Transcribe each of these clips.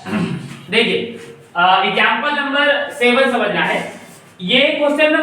देखिए example number 7 समझना है। ये क्वेश्चन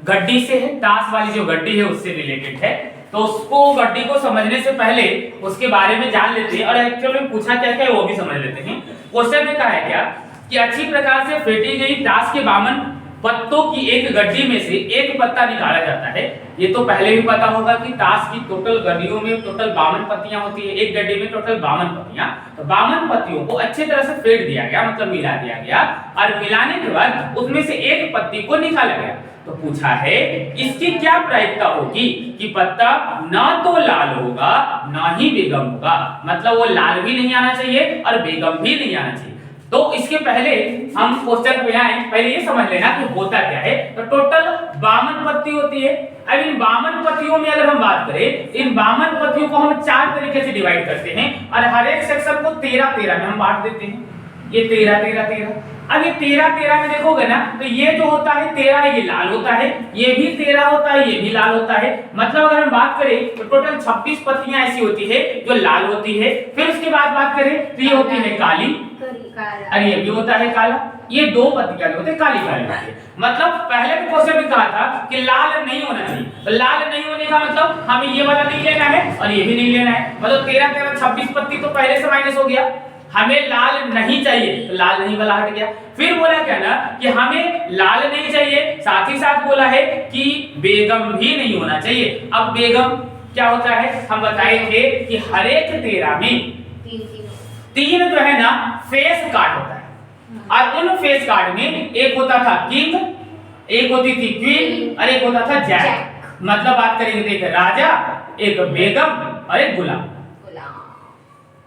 गड्डी से है, ताश वाली जो गड्डी है उससे रिलेटेड है। तो उसको गड्डी को समझने से पहले उसके बारे में जान लेते हैं और एक्चुअली में पूछा क्या क्या है वो भी समझ लेते हैं। क्वेश्चन में कहा है क्या कि अच्छी प्रकार से फेंटी गई ताश के 52 पत्तों की एक गड्डी में से एक पत्ता निकाला जाता है। ये तो पहले भी पता होगा कि ताश की टोटल गड्डियों में टोटल 52 पत्तियां होती है, एक गड्डी में टोटल 52 पत्तियां। तो 52 पत्तियों को अच्छी तरह से फेंट दिया गया, मतलब मिला दिया गया और मिलाने के बाद उसमें से एक पत्ती को निकाला गया। तो पूछा है इसकी क्या प्रायिकता होगी कि पत्ता ना तो लाल होगा ना ही बेगम होगा, मतलब वो लाल भी नहीं आना चाहिए और बेगम भी नहीं आना चाहिए। तो इसके पहले हम क्वेश्चन पे आए, पहले ये समझ लेना कि होता क्या है। तो टोटल 52 पत्ती होती है। अब इन 52 पत्तियों में अगर हम बात करें, इन 52 पत्तियों को हम 4 तरीके से डिवाइड करते हैं और हर एक सेक्शन को 13-13 में हम बांट देते हैं। ये 13-13-13। अब ये 13-13 में देखोगे ना तो ये जो होता है 13 ये लाल होता है, ये भी 13 होता है, ये भी लाल होता है। मतलब अगर हम बात करें तो टोटल 26 पत्तियां ऐसी होती है जो लाल होती है। फिर उसके बाद बात करें तो ये होती है काली और ये भी होता है काला। ये 2 पत्तियां जो होते हैं काली काली होती है। मतलब पहले के क्वेश्चन में कहा था कि लाल नहीं होना चाहिए। तो लाल नहीं होने का मतलब हमें ये वाला नहीं लेना है और ये भी नहीं लेना है। मतलब 13-13 26 पत्ती तो पहले से माइनस हो गया। हमें लाल नहीं चाहिए तो लाल नहीं वाला हट गया। फिर बोला क्या ना कि हमें लाल नहीं चाहिए, साथ ही साथ बोला है कि बेगम भी नहीं होना चाहिए। अब बेगम क्या होता है हम बताए थे कि हर एक 13 में 3 जो है ना फेस कार्ड होता है और उन फेस कार्ड में एक होता था किंग, एक होती थी क्वीन और एक होता था जैक। मतलब बात करेंगे तो एक राजा, एक बेगम और एक गुलाम।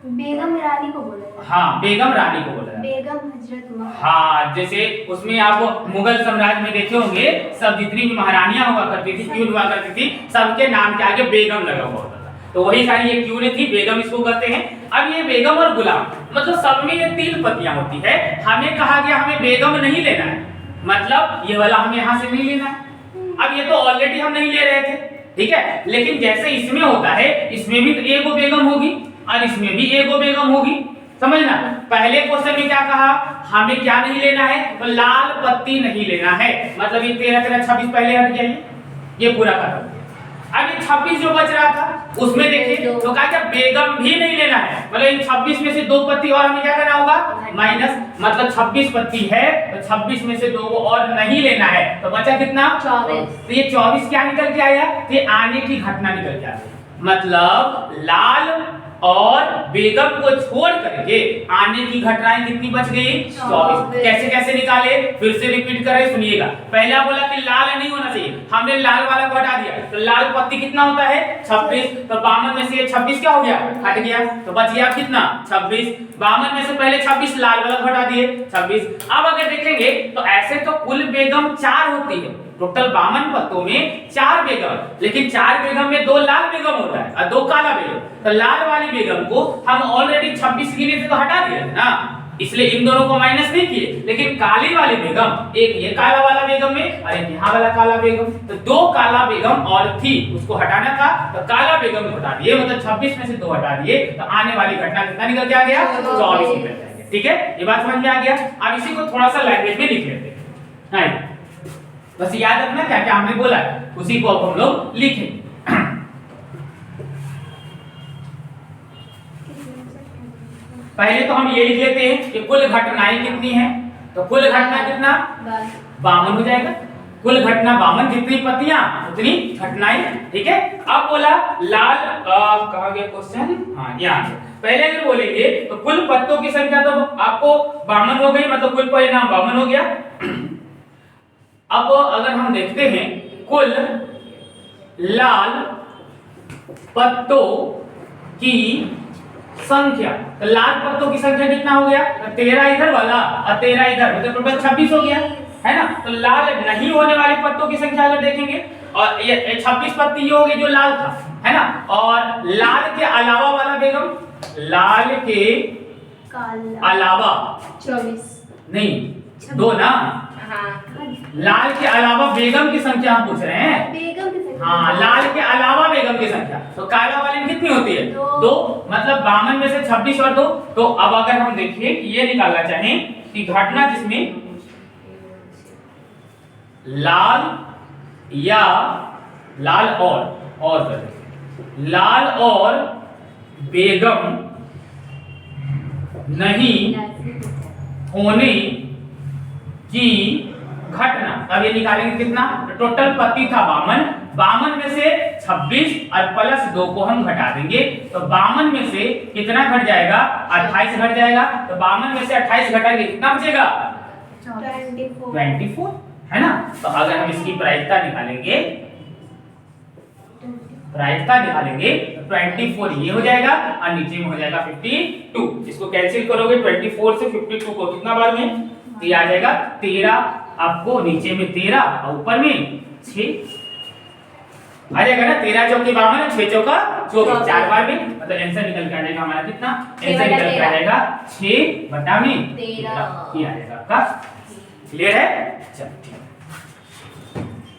बेगम रानी को बोला है। हाँ बेगम रानी को बोला है। बेगम हजरत महल। हाँ जैसे उसमें आप मुगल साम्राज्य में देखे होंगे सब जितनी भी महारानियां हुआ करती थी, क्वीन हुआ करती थी, सबके नाम के आगे बेगम लगा हुआ होता था। तो वही सारी ये क्वीन थी, बेगम इसको कहते हैं। अब ये बेगम और गुलाम मतलब सब में ये 3 पत्तियां होती है। हमें कहा गया हमें बेगम नहीं लेना है, मतलब ये वाला हमें यहाँ से नहीं लेना है। अब ये तो ऑलरेडी हम नहीं ले रहे थे, ठीक है। लेकिन जैसे इसमें होता है इसमें भी तो एगो बेगम होगी और इसमें भी एगो बेगम होगी, समझना। पहले क्वेश्चन में क्या कहा हमें क्या नहीं लेना है तो लाल पत्ती नहीं लेना है। मतलब ये 13-13-26 पहले हट गया, ये पूरा खत्म। अब ये 26 जो बच रहा था उसमें देखिए तो कहा क्या बेगम भी नहीं लेना है। मतलब इन 26 में से 2 पत्ती और हमें क्या करना होगा माइनस। मतलब 26 पत्ती है तो 26 में से 2 को और नहीं लेना है। तो बचा कितना 24। तो ये 24 क्या निकल के आया, ये आने की घटना निकल के आ गई। मतलब लाल और बेगम को छोड़ करके आने की घटनाएं कितनी बच गई 24। कैसे कैसे निकाले फिर से रिपीट करें सुनिएगा। पहला बोला कि लाल नहीं होना चाहिए, हमने लाल वाला को हटा दिया। तो लाल पत्ती कितना होता है 26। तो 52 में से 26 क्या हो गया हट गया, तो बच गया कितना 26। 52 में से पहले 26 लाल वाला को हटा दिए 26। अब अगर देखेंगे तो ऐसे तो कुल बेगम 4 होती है। टोटल 52 पत्तों में 4 बेगम, लेकिन 4 बेगम में 2 लाल बेगम होता है और 2 काला बेगम। तो लाल वाली बेगम को हम ऑलरेडी 26 गिने से तो हटा दिए ना, इसलिए इन दोनों को माइनस नहीं किए। लेकिन काली वाली बेगम एक ये काला वाला बेगम में और एक यहाँ वाला काला बेगम, तो 2 काला बेगम और थी उसको हटाना था तो काला बेगम को हटा दिए। मतलब 26 में से 2 हटा दिए तो आने वाली घटना कितना निकल के आ गया 24 निकल जाएगा। ठीक है ये बात समझ में आ गया। अब इसी को थोड़ा सा लैंग्वेज में लिख लेते हैं। बस याद रखना क्या क्या हमने बोला है उसी को अब हम लोग लिखेंगे। पहले तो हम ये लिख लेते हैं कि कुल घटनाएं कितनी हैं। तो कुल घटना कितना 52 हो जाएगा। कुल घटना 52, जितनी पत्तियां उतनी घटनाएं। ठीक है। अब बोला लाल कहा गया क्वेश्चन, हाँ यहाँ से पहले अगर बोलेंगे तो कुल पत्तों की संख्या तो आपको 52 हो गई, मतलब कुल परिणाम 52 हो गया। अब अगर हम देखते हैं कुल लाल पत्तों की संख्या, तो लाल पत्तों की संख्या कितना हो गया 13 इधर वाला और 13 इधर, मतलब टोटल 26 हो गया है ना। तो लाल नहीं होने वाले पत्तों की संख्या अगर देखेंगे और ये 26 पत्ती ये हो गई जो लाल था है ना। और लाल के अलावा वाला बेगम, लाल के अलावा 24 नहीं 2 ना हाँ लाल के अलावा बेगम की संख्या हम पूछ रहे हैं। बेगम की संख्या। हाँ, लाल के अलावा बेगम की संख्या। तो काला वाले में कितनी होती है? दो। मतलब 52 में से 26 और 2। तो अब अगर हम देखिए कि ये निकालना चाहें कि घटना जिसमें लाल या लाल और लाल और बेगम नहीं होने की घटना। अब ये निकालेंगे कितना? टोटल पति था 52 में से 26 और प्लस 2 को हम घटा देंगे तो 52 में से कितना घट जाएगा? 28 घट जाएगा। तो 52 में से 28 घटाएंगे कितना बचेगा? 24, है ना। तो अगर हम इसकी प्रायिकता निकालेंगे तो 24 ये हो जाएगा और नीचे में हो जाएगा 52। इसको कैंसिल करोगे 24 से 52 को कितना बार में? तो ये आ जाएगा 13। आपको नीचे में 13 और ऊपर में 6 आ जाएगा ना। 13 चौके 52, 6 चौका 24, 4 बार में। मतलब आंसर निकल के आ जाएगा हमारा कितना? आंसर निकल के आ जाएगा 6/13 ये आ जाएगा आपका। क्लियर है? चलो ठीक है।